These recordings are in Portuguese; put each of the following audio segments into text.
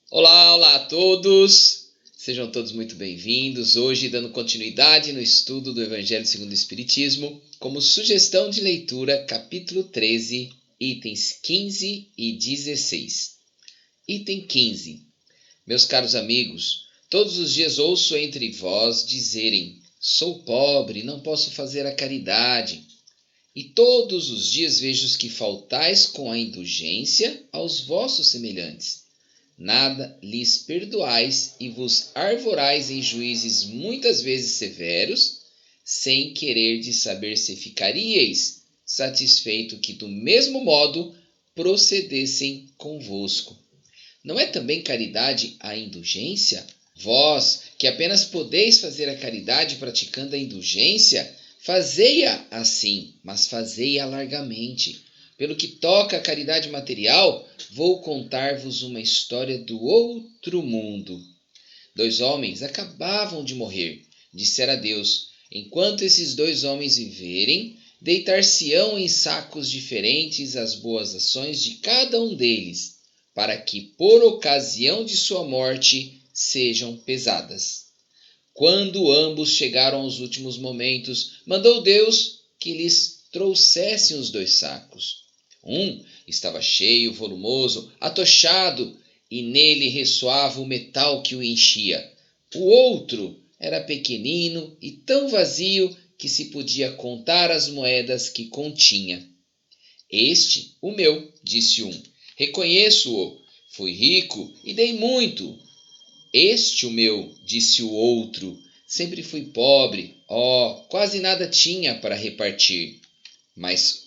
Olá, olá a todos! Sejam todos muito bem-vindos. Hoje, dando continuidade no estudo do Evangelho segundo o Espiritismo, como sugestão de leitura, capítulo 13, itens 15 e 16. Item 15. Meus caros amigos, todos os dias ouço entre vós dizerem: sou pobre, não posso fazer a caridade. E todos os dias vejo que faltais com a indulgência aos vossos semelhantes. Nada lhes perdoais e vos arvorais em juízes muitas vezes severos, sem quererdes saber se ficaríeis satisfeito que do mesmo modo procedessem convosco. Não é também caridade a indulgência? Vós, que apenas podeis fazer a caridade praticando a indulgência, fazei-a assim, mas fazei-a largamente. Pelo que toca à caridade material, vou contar-vos uma história do outro mundo. 2 homens acabavam de morrer. Dissera a Deus: enquanto esses 2 homens viverem, deitar-se-ão em sacos diferentes as boas ações de cada um deles, para que, por ocasião de sua morte, sejam pesadas. Quando ambos chegaram aos últimos momentos, mandou Deus que lhes trouxessem os 2 sacos. Um estava cheio, volumoso, atochado, e nele ressoava o metal que o enchia. O outro era pequenino e tão vazio que se podia contar as moedas que continha. Este, o meu, disse um. Reconheço-o. Fui rico e dei muito. Este, o meu, disse o outro. Sempre fui pobre, quase nada tinha para repartir. Mas,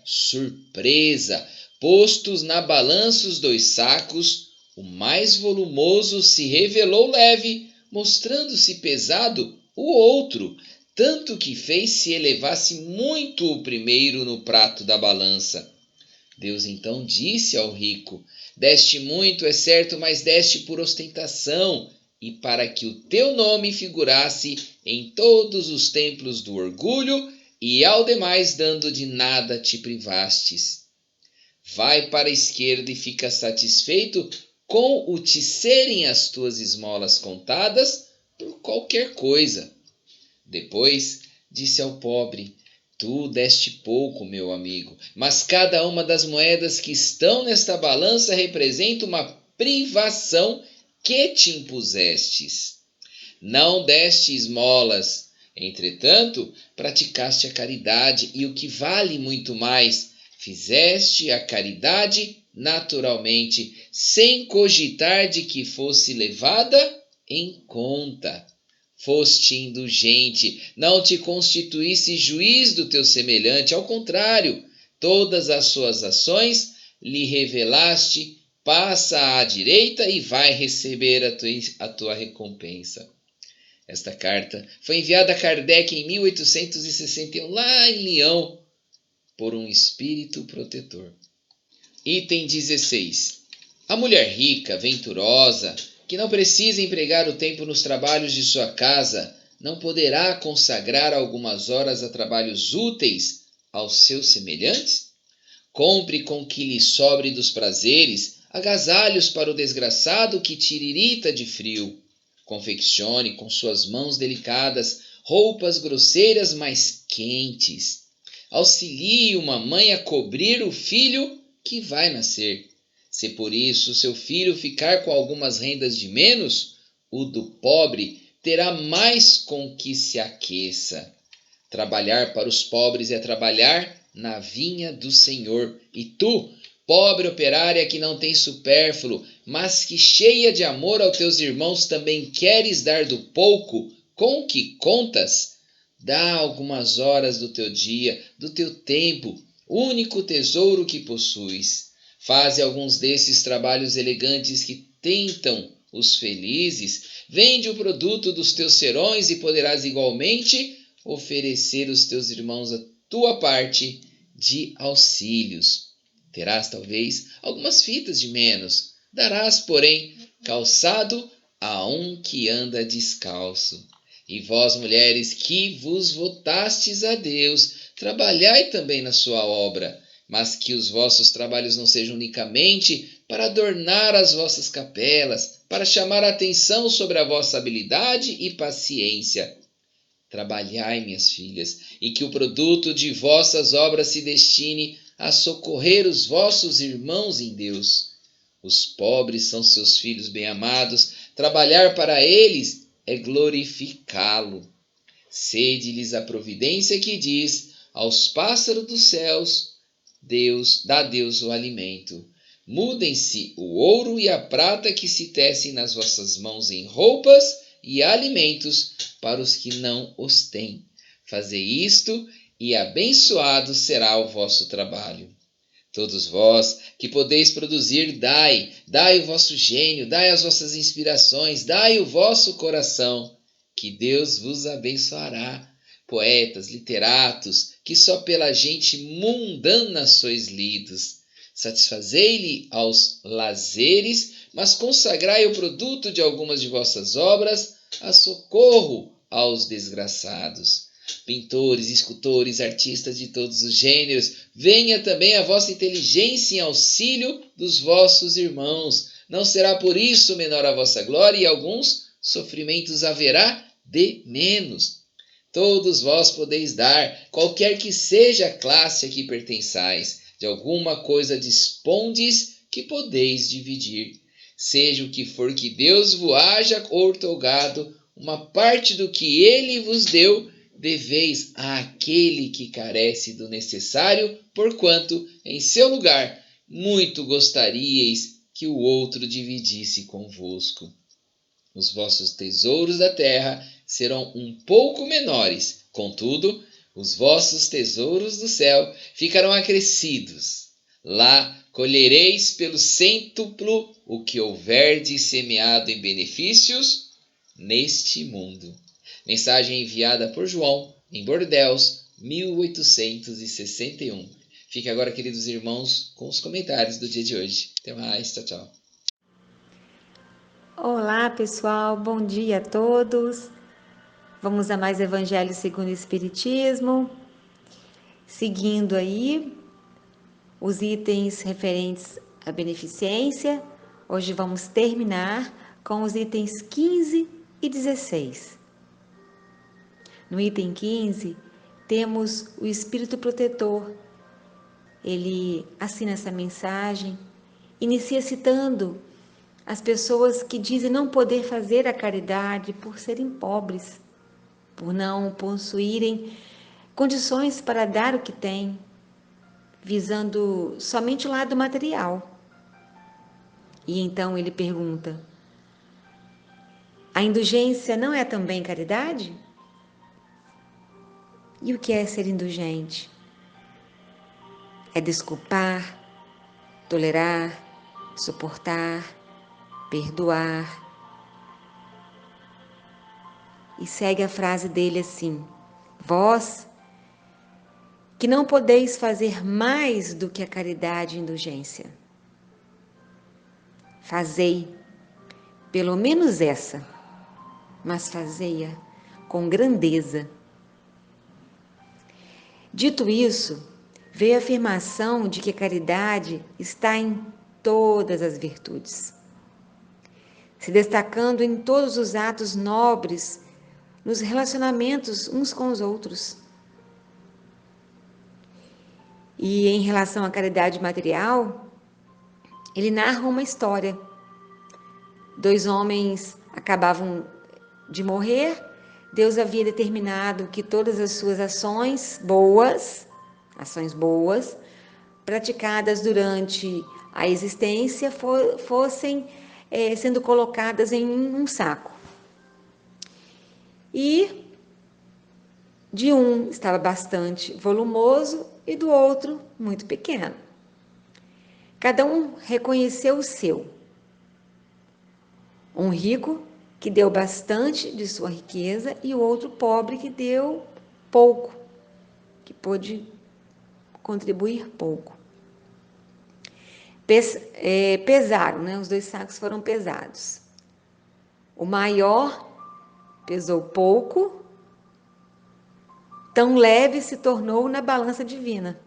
surpresa! Postos na balança os 2 sacos, o mais volumoso se revelou leve, mostrando-se pesado o outro, tanto que fez se elevasse muito o primeiro no prato da balança. Deus então disse ao rico: deste muito, é certo, mas deste por ostentação, e para que o teu nome figurasse em todos os templos do orgulho, e ao demais dando de nada te privastes. Vai para a esquerda e fica satisfeito com o te serem as tuas esmolas contadas por qualquer coisa. Depois disse ao pobre: tu deste pouco, meu amigo, mas cada uma das moedas que estão nesta balança representa uma privação que te impusestes. Não deste esmolas, entretanto, praticaste a caridade e o que vale muito mais, fizeste a caridade naturalmente, sem cogitar de que fosse levada em conta. Foste indulgente, não te constituísse juiz do teu semelhante, ao contrário, todas as suas ações lhe revelaste, passa à direita e vai receber a tua recompensa. Esta carta foi enviada a Kardec em 1861, lá em Lyon, por um espírito protetor. Item 16. A mulher rica, venturosa, que não precisa empregar o tempo nos trabalhos de sua casa, não poderá consagrar algumas horas a trabalhos úteis aos seus semelhantes? Compre com que lhe sobre dos prazeres agasalhos para o desgraçado que tiririta de frio. Confeccione com suas mãos delicadas roupas grosseiras mais quentes. Auxilie uma mãe a cobrir o filho que vai nascer. Se por isso seu filho ficar com algumas rendas de menos, o do pobre terá mais com que se aqueça. Trabalhar para os pobres é trabalhar na vinha do Senhor. E tu, pobre operária que não tem supérfluo, mas que cheia de amor aos teus irmãos também queres dar do pouco com que contas, dá algumas horas do teu dia, do teu tempo, único tesouro que possuis. Faze alguns desses trabalhos elegantes que tentam os felizes, vende o produto dos teus serões e poderás igualmente oferecer aos teus irmãos a tua parte de auxílios. Terás talvez algumas fitas de menos, darás, porém, calçado a um que anda descalço. E vós, mulheres, que vos votastes a Deus, trabalhai também na sua obra, mas que os vossos trabalhos não sejam unicamente para adornar as vossas capelas, para chamar a atenção sobre a vossa habilidade e paciência. Trabalhai, minhas filhas, e que o produto de vossas obras se destine a socorrer os vossos irmãos em Deus. Os pobres são seus filhos bem-amados, trabalhar para eles é glorificá-lo. Sede-lhes a providência que diz: aos pássaros dos céus, dá Deus o alimento. Mudem-se o ouro e a prata que se tecem nas vossas mãos em roupas e alimentos para os que não os têm. Fazei isto, e abençoado será o vosso trabalho. Todos vós que podeis produzir, dai o vosso gênio, dai as vossas inspirações, dai o vosso coração, que Deus vos abençoará. Poetas, literatos, que só pela gente mundana sois lidos. Satisfazei-lhe aos lazeres, mas consagrai o produto de algumas de vossas obras a socorro aos desgraçados. Pintores, escultores, artistas de todos os gêneros, venha também a vossa inteligência em auxílio dos vossos irmãos. Não será por isso menor a vossa glória, e alguns sofrimentos haverá de menos. Todos vós podeis dar, qualquer que seja a classe a que pertençais, de alguma coisa dispondes que podeis dividir. Seja o que for que Deus vos haja outorgado, uma parte do que ele vos deu, deveis àquele que carece do necessário, porquanto, em seu lugar, muito gostaríeis que o outro dividisse convosco. Os vossos tesouros da terra serão um pouco menores, contudo, os vossos tesouros do céu ficarão acrescidos. Lá colhereis pelo cêntuplo o que houverdes semeado em benefícios neste mundo. Mensagem enviada por João, em Bordeaux, 1861. Fique agora, queridos irmãos, com os comentários do dia de hoje. Até mais, tchau, tchau. Olá, pessoal, bom dia a todos. Vamos a mais Evangelho segundo o Espiritismo. Seguindo aí os itens referentes à beneficência, hoje vamos terminar com os itens 15 e 16. No item 15, temos o Espírito Protetor. Ele assina essa mensagem, inicia citando as pessoas que dizem não poder fazer a caridade por serem pobres, por não possuírem condições para dar o que têm, visando somente o lado material. E então ele pergunta: a indulgência não é também caridade? E o que é ser indulgente? É desculpar, tolerar, suportar, perdoar. E segue a frase dele assim: vós que não podeis fazer mais do que a caridade e indulgência, fazei pelo menos essa, mas fazei-a com grandeza. Dito isso, veio a afirmação de que a caridade está em todas as virtudes, se destacando em todos os atos nobres, nos relacionamentos uns com os outros. E em relação à caridade material, ele narra uma história. 2 homens acabavam de morrer, Deus havia determinado que todas as suas ações boas, praticadas durante a existência, fossem sendo colocadas em um saco. E de um estava bastante volumoso e do outro muito pequeno. Cada um reconheceu o seu. Um rico que deu bastante de sua riqueza e o outro pobre que deu pouco, que pôde contribuir pouco. Pesaram, né? Os 2 sacos foram pesados. O maior pesou pouco, tão leve se tornou na balança divina.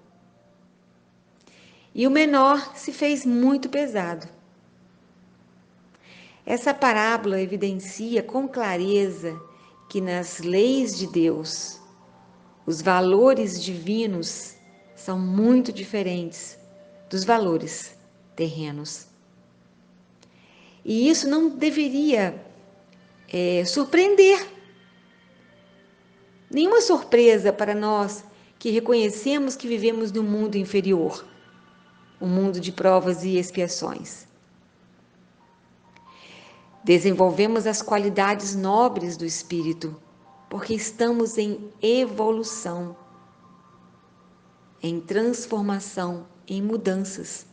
e o menor se fez muito pesado. Essa parábola evidencia com clareza que nas leis de Deus, os valores divinos são muito diferentes dos valores terrenos. E isso não deveria surpreender. Nenhuma surpresa para nós que reconhecemos que vivemos num mundo inferior, um mundo de provas e expiações. Desenvolvemos as qualidades nobres do espírito, porque estamos em evolução, em transformação, em mudanças.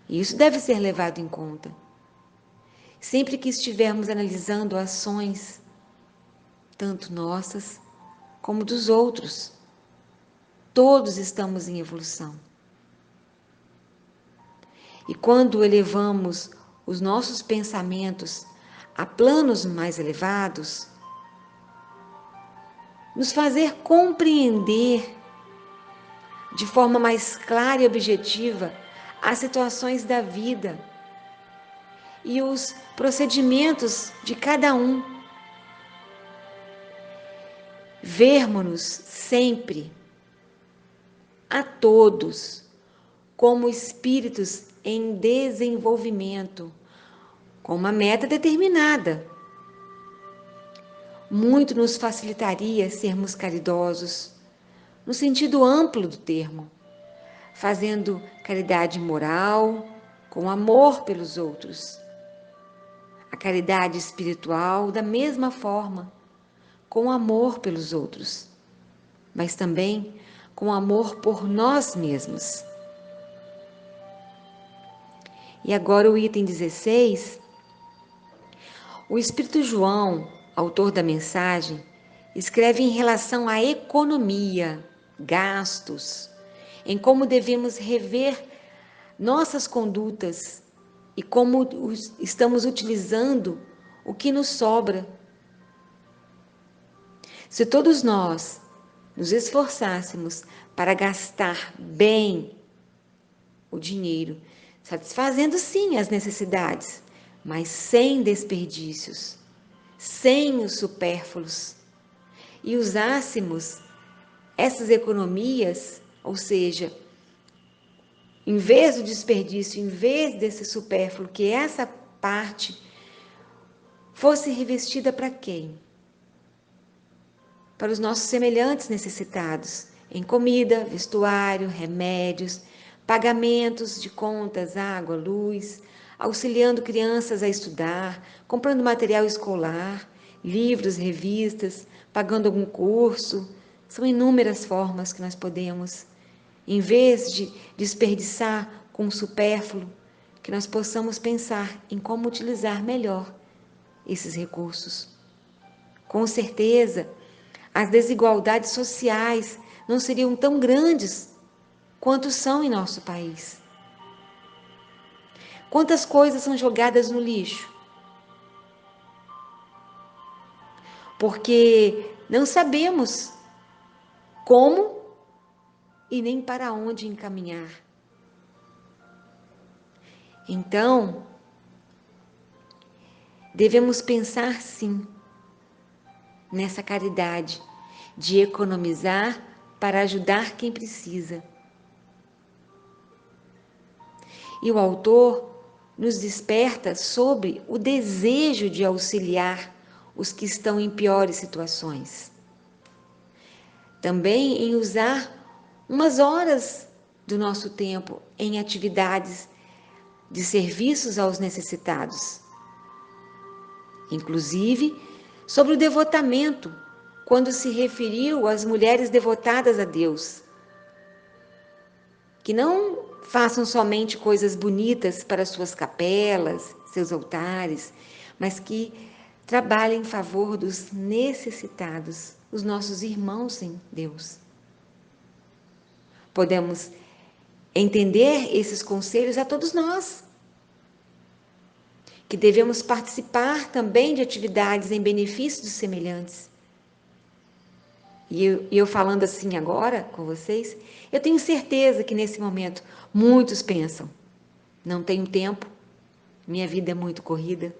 E isso deve ser levado em conta. Sempre que estivermos analisando ações, tanto nossas como dos outros, todos estamos em evolução. E quando elevamos os nossos pensamentos a planos mais elevados, nos fazer compreender de forma mais clara e objetiva as situações da vida e os procedimentos de cada um. Vermos-nos sempre, a todos, como espíritos em desenvolvimento, com uma meta determinada. Muito nos facilitaria sermos caridosos, no sentido amplo do termo, fazendo caridade moral, com amor pelos outros. A caridade espiritual, da mesma forma, com amor pelos outros, mas também com amor por nós mesmos. E agora o item 16. O Espírito João, autor da mensagem, escreve em relação à economia, gastos, em como devemos rever nossas condutas e como estamos utilizando o que nos sobra. Se todos nós nos esforçássemos para gastar bem o dinheiro, satisfazendo sim as necessidades, mas sem desperdícios, sem os supérfluos, e usássemos essas economias, ou seja, em vez do desperdício, em vez desse supérfluo, que essa parte fosse revestida para quem? Para os nossos semelhantes necessitados, em comida, vestuário, remédios, pagamentos de contas, água, luz, auxiliando crianças a estudar, comprando material escolar, livros, revistas, pagando algum curso. São inúmeras formas que nós podemos, em vez de desperdiçar com o supérfluo, que nós possamos pensar em como utilizar melhor esses recursos. Com certeza, as desigualdades sociais não seriam tão grandes quanto são em nosso país. Quantas coisas são jogadas no lixo? Porque não sabemos como e nem para onde encaminhar. Então, devemos pensar sim nessa caridade de economizar para ajudar quem precisa. E o autor nos desperta sobre o desejo de auxiliar os que estão em piores situações. Também em usar umas horas do nosso tempo em atividades de serviços aos necessitados. Inclusive, sobre o devotamento, quando se referiu às mulheres devotadas a Deus. Que não façam somente coisas bonitas para suas capelas, seus altares, mas que trabalhem em favor dos necessitados, os nossos irmãos em Deus. Podemos entender esses conselhos a todos nós, que devemos participar também de atividades em benefício dos semelhantes. E eu falando assim agora com vocês, eu tenho certeza que nesse momento muitos pensam: não tenho tempo, minha vida é muito corrida.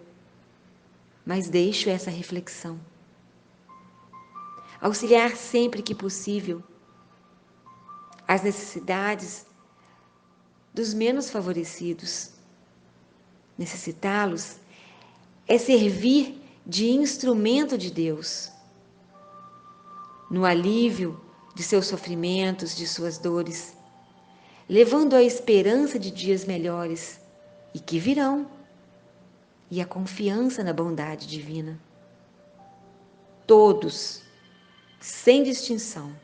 Mas deixo essa reflexão. Auxiliar sempre que possível as necessidades dos menos favorecidos. Necessitá-los é servir de instrumento de Deus no alívio de seus sofrimentos, de suas dores, levando a esperança de dias melhores e que virão, e a confiança na bondade divina. Todos, sem distinção,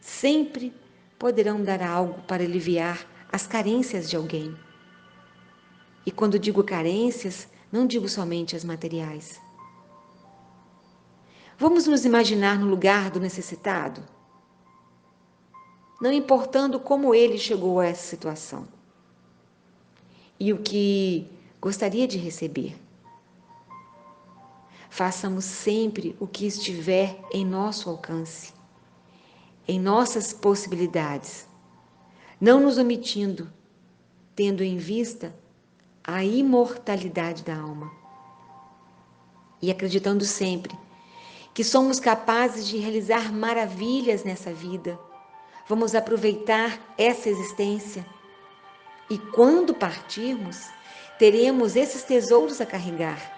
sempre poderão dar algo para aliviar as carências de alguém. E quando digo carências, não digo somente as materiais. Vamos nos imaginar no lugar do necessitado, não importando como ele chegou a essa situação e o que gostaria de receber. Façamos sempre o que estiver em nosso alcance, em nossas possibilidades, não nos omitindo, tendo em vista a imortalidade da alma e acreditando sempre que somos capazes de realizar maravilhas nessa vida. Vamos aproveitar essa existência e quando partirmos, teremos esses tesouros a carregar.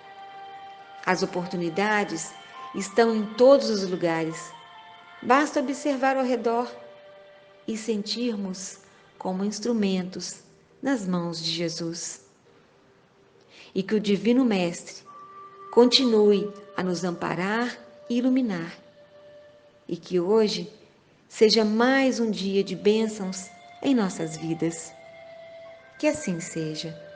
As oportunidades estão em todos os lugares. Basta observar ao redor e sentirmos como instrumentos nas mãos de Jesus. E que o Divino Mestre continue a nos amparar e iluminar. E que hoje seja mais um dia de bênçãos em nossas vidas. Que assim seja.